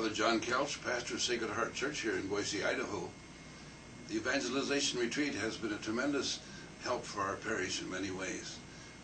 Brother John Kelch, pastor of Sacred Heart Church here in Boise, Idaho. The Evangelization Retreat has been a tremendous help for our parish in many ways.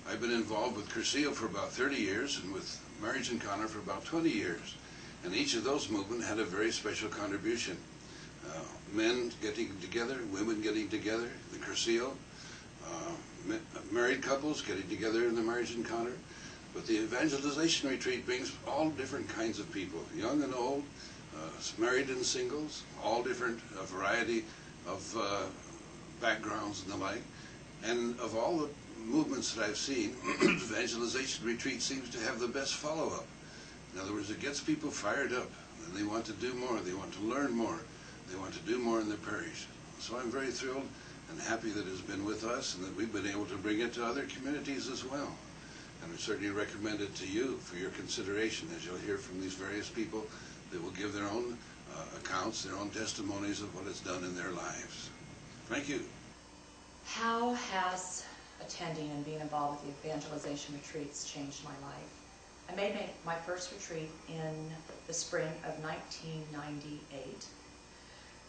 I've been involved with Cursillo for about 30 years and with Marriage Encounter for about 20 years. And each of those movements had a very special contribution. Men getting together, women getting together, the Cursillo, married couples getting together in the Marriage Encounter. But the Evangelization Retreat brings all different kinds of people, young and old, married and singles, all different, a variety of backgrounds and the like. And of all the movements that I've seen, Evangelization Retreat seems to have the best follow-up. In other words, it gets people fired up, and they want to do more, they want to learn more, they want to do more in their parish. So I'm very thrilled and happy that it's been with us and that we've been able to bring it to other communities as well. And we certainly recommend it to you for your consideration, as you'll hear from these various people that will give their own accounts, their own testimonies of what it's done in their lives. Thank you. How has attending and being involved with the Evangelization Retreats changed my life? I made my first retreat in the spring of 1998.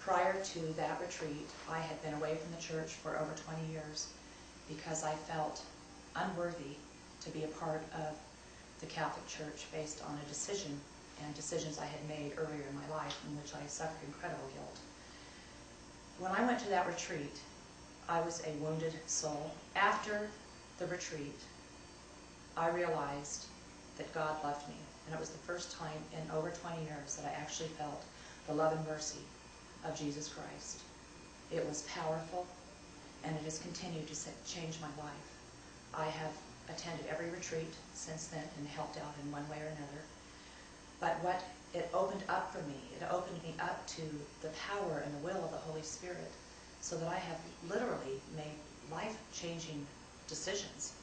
Prior to that retreat, I had been away from the church for over 20 years because I felt unworthy to be a part of the Catholic Church based on a decision and decisions I had made earlier in my life in which I suffered incredible guilt. When I went to that retreat, I was a wounded soul. After the retreat, I realized that God loved me, and it was the first time in over 20 years that I actually felt the love and mercy of Jesus Christ. It was powerful, and it has continued to change my life. I have attended every retreat since then and helped out in one way or another. But what it opened up for me, it opened me up to the power and the will of the Holy Spirit, so that I have literally made life-changing decisions.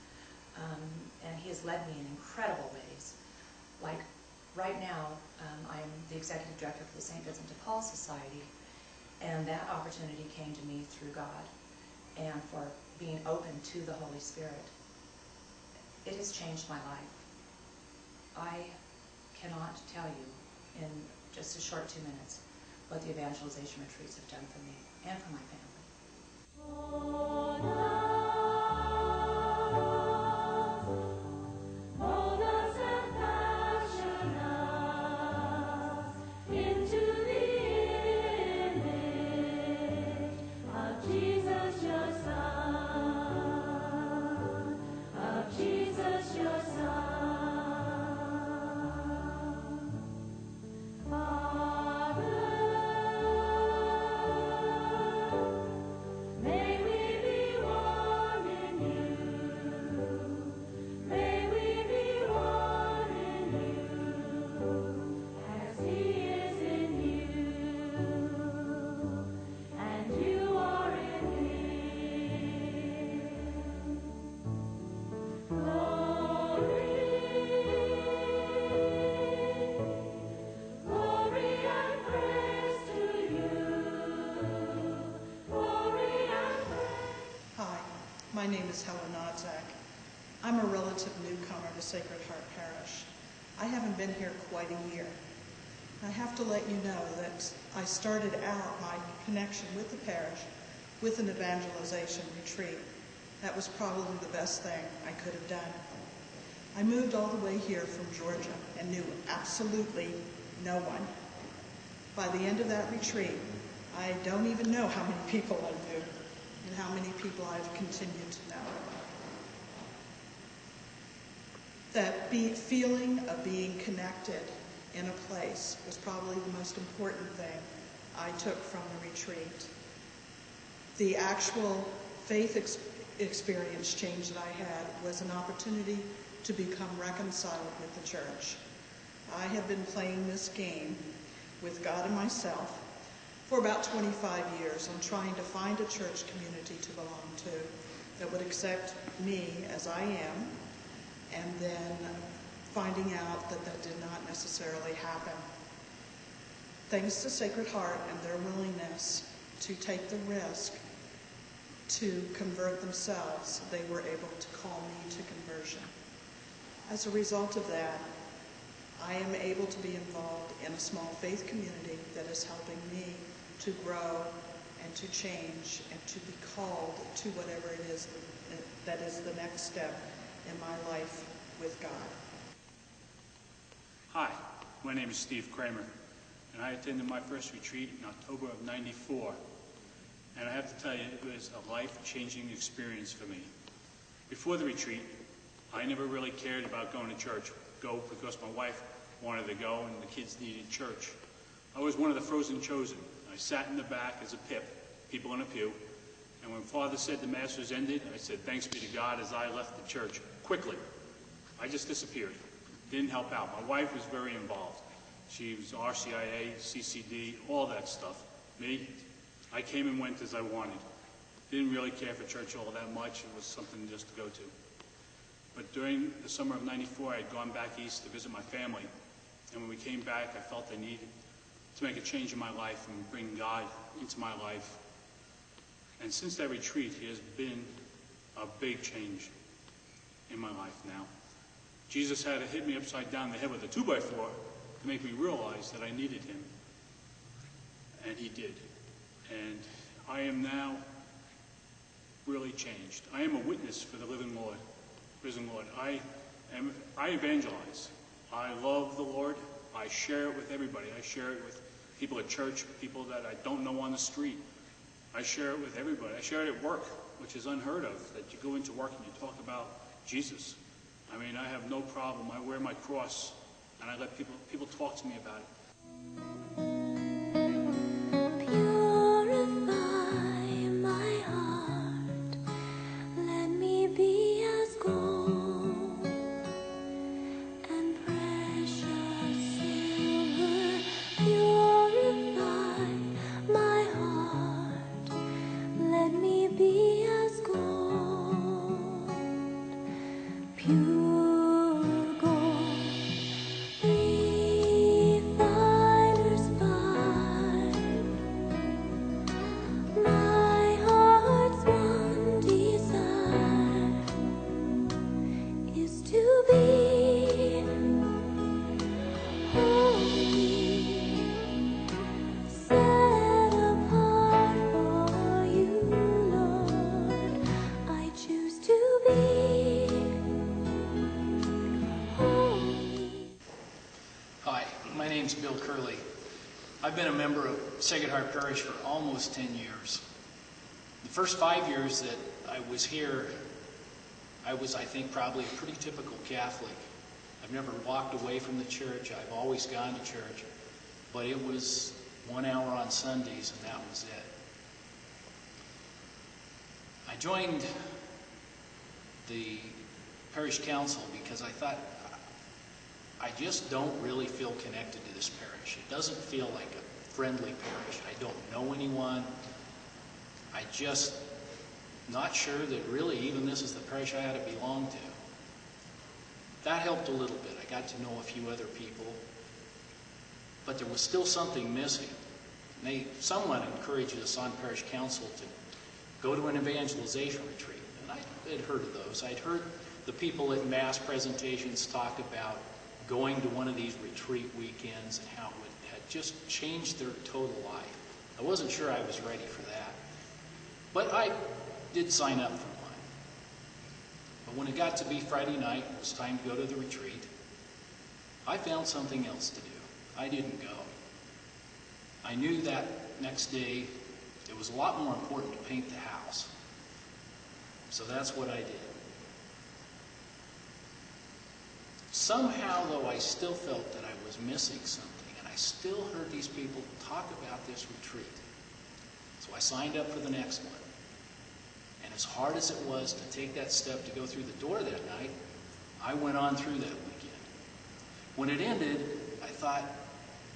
And He has led me in incredible ways. Like right now, I'm the executive director for the St. Vincent de Paul Society, and that opportunity came to me through God and for being open to the Holy Spirit. It has changed my life. I cannot tell you in just a short 2 minutes what the Evangelization Retreats have done for me and for my family. My name is Helen Nodzak. I'm a relative newcomer to Sacred Heart Parish. I haven't been here quite a year. I have to let you know that I started out my connection with the parish with an evangelization retreat. That was probably the best thing I could have done. I moved all the way here from Georgia and knew absolutely no one. By the end of that retreat, I don't even know how many people I knew and how many people I've continued to know. That feeling of being connected in a place was probably the most important thing I took from the retreat. The actual faith experience change that I had was an opportunity to become reconciled with the church. I have been playing this game with God and myself for about 25 years on trying to find a church community to belong to that would accept me as I am, and then finding out that that did not necessarily happen. Thanks to Sacred Heart and their willingness to take the risk to convert themselves, they were able to call me to conversion. As a result of that, I am able to be involved in a small faith community that is helping me to grow and to change and to be called to whatever it is that is the next step in my life with God. Hi, my name is Steve Kramer, and I attended my first retreat in October of '94. And I have to tell you, it was a life-changing experience for me. Before the retreat, I never really cared about going to church. Go because my wife wanted to go and the kids needed church. I was one of the frozen chosen. I sat in the back as a pip, people in a pew, and when Father said the Mass was ended, I said, "Thanks be to God," as I left the church, quickly. I just disappeared. Didn't help out. My wife was very involved. She was RCIA, CCD, all that stuff. Me, I came and went as I wanted. Didn't really care for church all that much. It was something just to go to. But during the summer of '94, I had gone back east to visit my family. And when we came back, I felt I needed to make a change in my life and bring God into my life. And since that retreat, it has been a big change in my life now. Jesus had to hit me upside down the head with a 2x4 to make me realize that I needed him. And he did. And I am now really changed. I am a witness for the living Lord, risen Lord. I evangelize. I love the Lord. I share it with everybody. I share it with people at church, people that I don't know on the street. I share it with everybody. I share it at work, which is unheard of, that you go into work and you talk about Jesus. I mean, I have no problem. I wear my cross, and I let people talk to me about it. I've been a member of Sacred Heart Parish for almost 10 years. The first 5 years that I was here, I was, I think, probably a pretty typical Catholic. I've never walked away from the church. I've always gone to church. But it was 1 hour on Sundays, and that was it. I joined the parish council because I thought, I just don't really feel connected to this parish. It doesn't feel like a friendly parish. I don't know anyone. I just not sure that really even this is the parish I ought to belong to. That helped a little bit. I got to know a few other people. But there was still something missing. Someone encouraged us on parish council to go to an evangelization retreat. And I had heard of those. I'd heard the people at Mass presentations talk about going to one of these retreat weekends and how it had just changed their total life. I wasn't sure I was ready for that. But I did sign up for one. But when it got to be Friday night, it was time to go to the retreat, I found something else to do. I didn't go. I knew that next day it was a lot more important to paint the house. So that's what I did. Somehow, though, I still felt that I was missing something, and I still heard these people talk about this retreat. So I signed up for the next one. And as hard as it was to take that step to go through the door that night, I went on through that weekend. When it ended, I thought,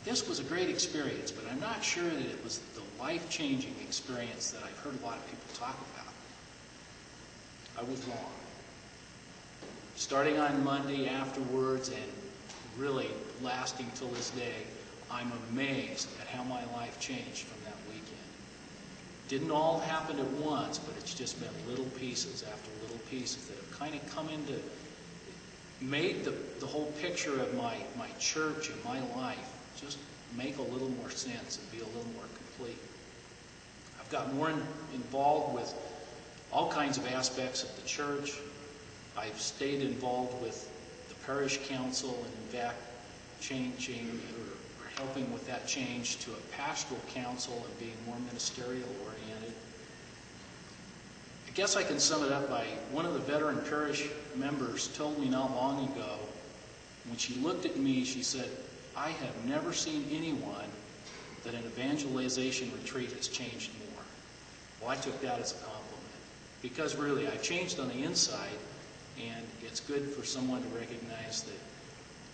this was a great experience, but I'm not sure that it was the life-changing experience that I've heard a lot of people talk about. I was wrong. Starting on Monday afterwards and really lasting till this day, I'm amazed at how my life changed from that weekend. Didn't all happen at once, but it's just been little pieces after little pieces that have kind of come into made the whole picture of my church and my life just make a little more sense and be a little more complete. I've got more involved with all kinds of aspects of the church. I've stayed involved with the parish council and in fact changing or helping with that change to a pastoral council and being more ministerial oriented. I guess I can sum it up by one of the veteran parish members told me not long ago, when she looked at me, she said, "I have never seen anyone that an evangelization retreat has changed more." Well, I took that as a compliment, because really I've changed on the inside, and it's good for someone to recognize that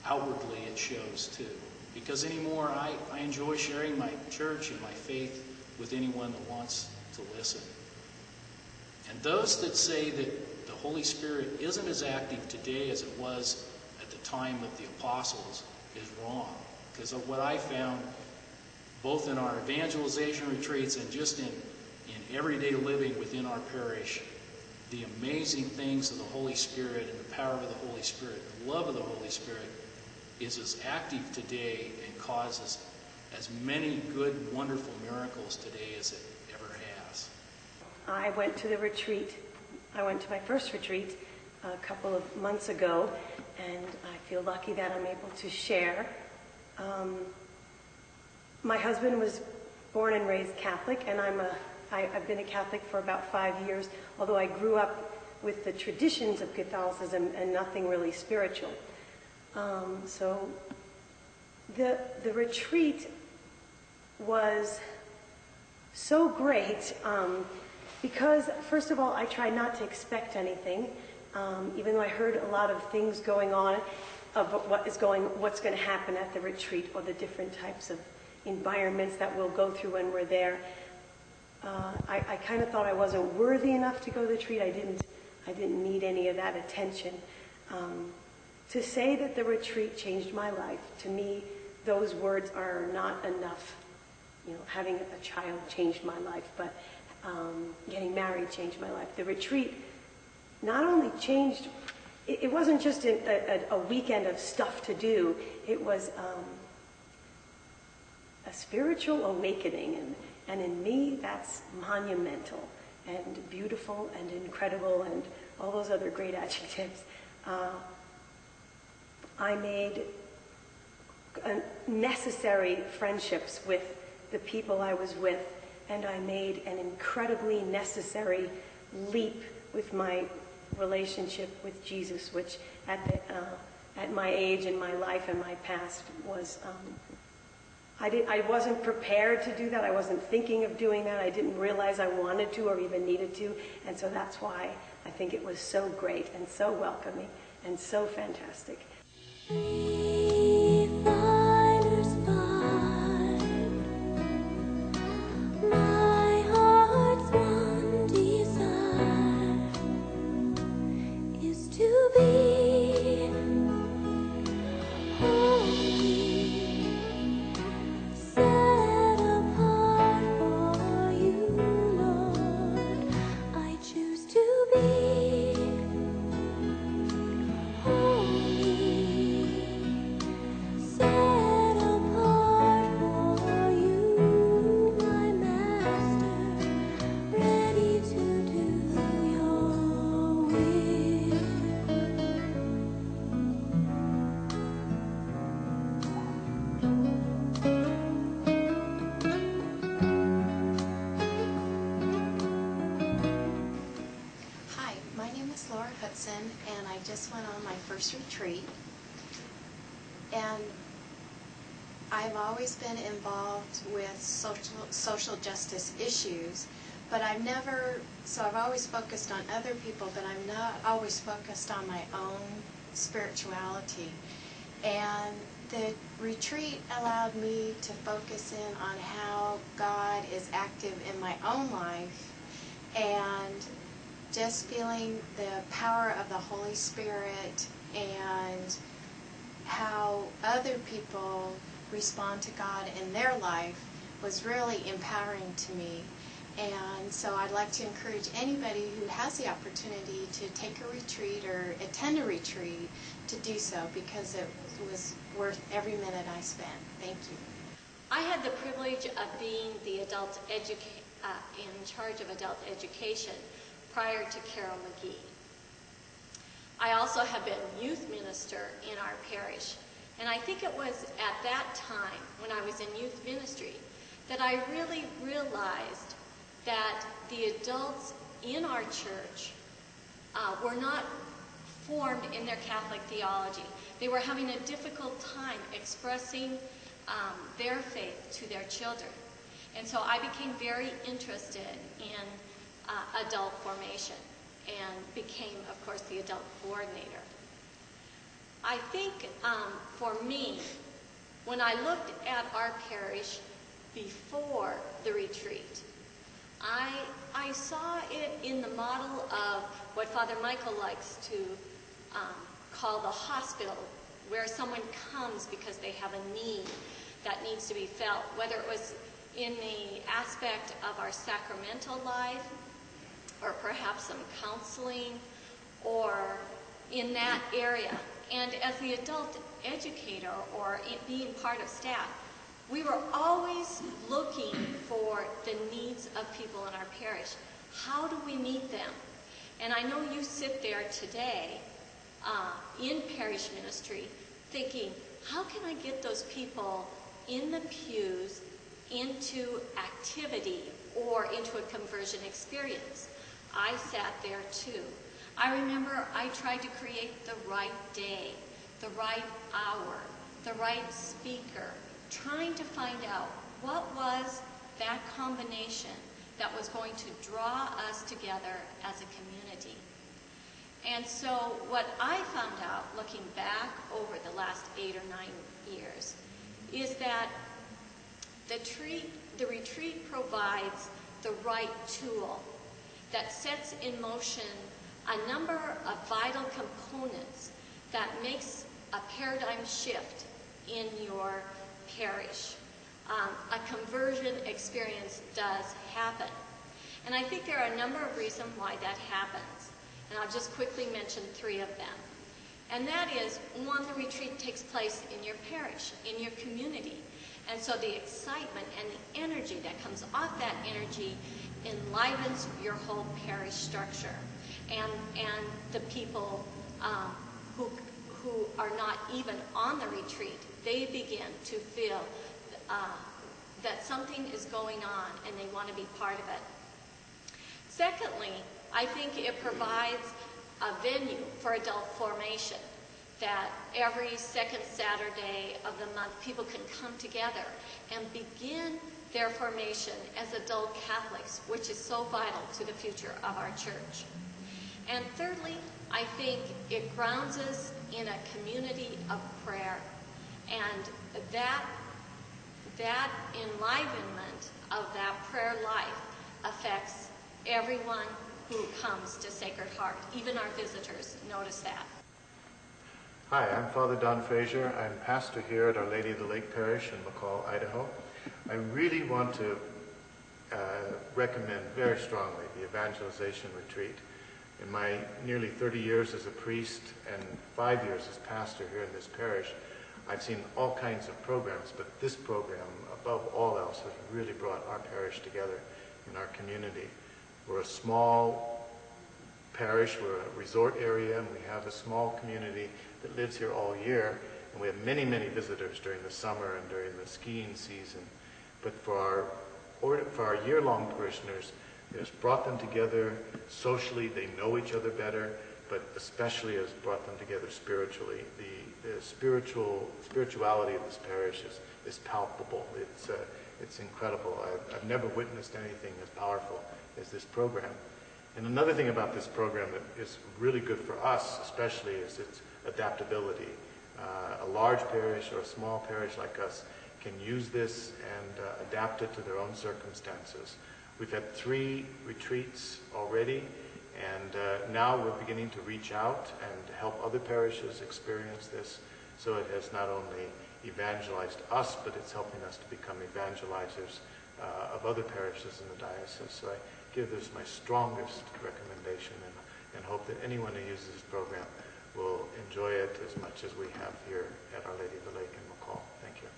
outwardly it shows too. Because anymore I enjoy sharing my church and my faith with anyone that wants to listen. And those that say that the Holy Spirit isn't as active today as it was at the time of the apostles is wrong. Because of what I found, both in our evangelization retreats and just in everyday living within our parish, the amazing things of the Holy Spirit and the power of the Holy Spirit, the love of the Holy Spirit, is as active today and causes as many good, wonderful miracles today as it ever has. I went to the retreat. I went to my first retreat a couple of months ago, and I feel lucky that I'm able to share. My husband was born and raised Catholic, and I've been a Catholic for about 5 years, although I grew up with the traditions of Catholicism and nothing really spiritual. So the retreat was so great because, first of all, I tried not to expect anything, even though I heard a lot of things going on of what's going to happen at the retreat, or the different types of environments that we'll go through when we're there. I kind of thought I wasn't worthy enough to go to the retreat. I didn't need any of that attention. To say that the retreat changed my life, to me, those words are not enough. You know, having a child changed my life, but getting married changed my life. The retreat not only changed, it wasn't just a weekend of stuff to do, it was a spiritual awakening, and in me, that's monumental and beautiful and incredible and all those other great adjectives. I made necessary friendships with the people I was with, and I made an incredibly necessary leap with my relationship with Jesus, which at my age and my life and my past was, I wasn't prepared to do that. I wasn't thinking of doing that. I didn't realize I wanted to or even needed to, and so that's why I think it was so great and so welcoming and so fantastic. My heart's one desire is to be holy, set apart for you, Lord. I choose to be holy, set apart for you, my Master, ready to do your will. Hi, my name is Laura Hudson, and I just went on my first retreat. And I've always been involved with social justice issues, but I've always focused on other people, but I'm not always focused on my own spirituality. And the retreat allowed me to focus in on how God is active in my own life, and just feeling the power of the Holy Spirit and how other people respond to God in their life was really empowering to me. And so I'd like to encourage anybody who has the opportunity to take a retreat or attend a retreat to do so, because it was worth every minute I spent. Thank you. I had the privilege of being the in charge of adult education prior to Carol McGee. I also have been youth minister in our parish, and I think it was at that time when I was in youth ministry that I really realized that the adults in our church were not formed in their Catholic theology. They were having a difficult time expressing their faith to their children. And so I became very interested in adult formation and became, of course, the adult coordinator. I think for me, when I looked at our parish before the retreat, I saw it in the model of what Father Michael likes to call the hospital, where someone comes because they have a need that needs to be felt, whether it was in the aspect of our sacramental life, or perhaps some counseling, or in that area. And as the adult educator, or being part of staff, we were always looking for the needs of people in our parish. How do we meet them? And I know you sit there today in parish ministry thinking, how can I get those people in the pews into activity or into a conversion experience? I sat there too. I remember I tried to create the right day, the right hour, the right speaker, trying to find out what was that combination that was going to draw us together as a community. And so what I found out, looking back over the last 8 or 9 years, is that the retreat provides the right tool that sets in motion a number of vital components that makes a paradigm shift in your parish. A conversion experience does happen. And I think there are a number of reasons why that happens. And I'll just quickly mention 3 of them. And that is, 1, the retreat takes place in your parish, in your community. And so the excitement and the energy that comes off that energy enlivens your whole parish structure. And the people who are not even on the retreat, they begin to feel that something is going on and they want to be part of it. Secondly, I think it provides a venue for adult formation, that every second Saturday of the month people can come together and begin their formation as adult Catholics, which is so vital to the future of our church. And thirdly, I think it grounds us in a community of prayer, and that enlivenment of that prayer life affects everyone who comes to Sacred Heart. Even our visitors notice that. Hi, I'm Father Don Frazier. I'm pastor here at Our Lady of the Lake Parish in McCall, Idaho. I really want to recommend very strongly the Evangelization Retreat. In my nearly 30 years as a priest and 5 years as pastor here in this parish, I've seen all kinds of programs, but this program, above all else, has really brought our parish together in our community. We're a small parish, we're a resort area, and we have a small community that lives here all year, and we have many, many visitors during the summer and during the skiing season. But for our year-long parishioners, it's brought them together socially. They know each other better, but especially has brought them together spiritually. The spirituality of this parish is palpable. It's incredible. I've never witnessed anything as powerful as this program. And another thing about this program that is really good for us, especially, is its adaptability. A large parish or a small parish like us can use this and adapt it to their own circumstances. We've had 3 retreats already, and now we're beginning to reach out and help other parishes experience this. So it has not only evangelized us, but it's helping us to become evangelizers of other parishes in the diocese. So I give this my strongest recommendation and hope that anyone who uses this program will enjoy it as much as we have here at Our Lady of the Lake in McCall. Thank you.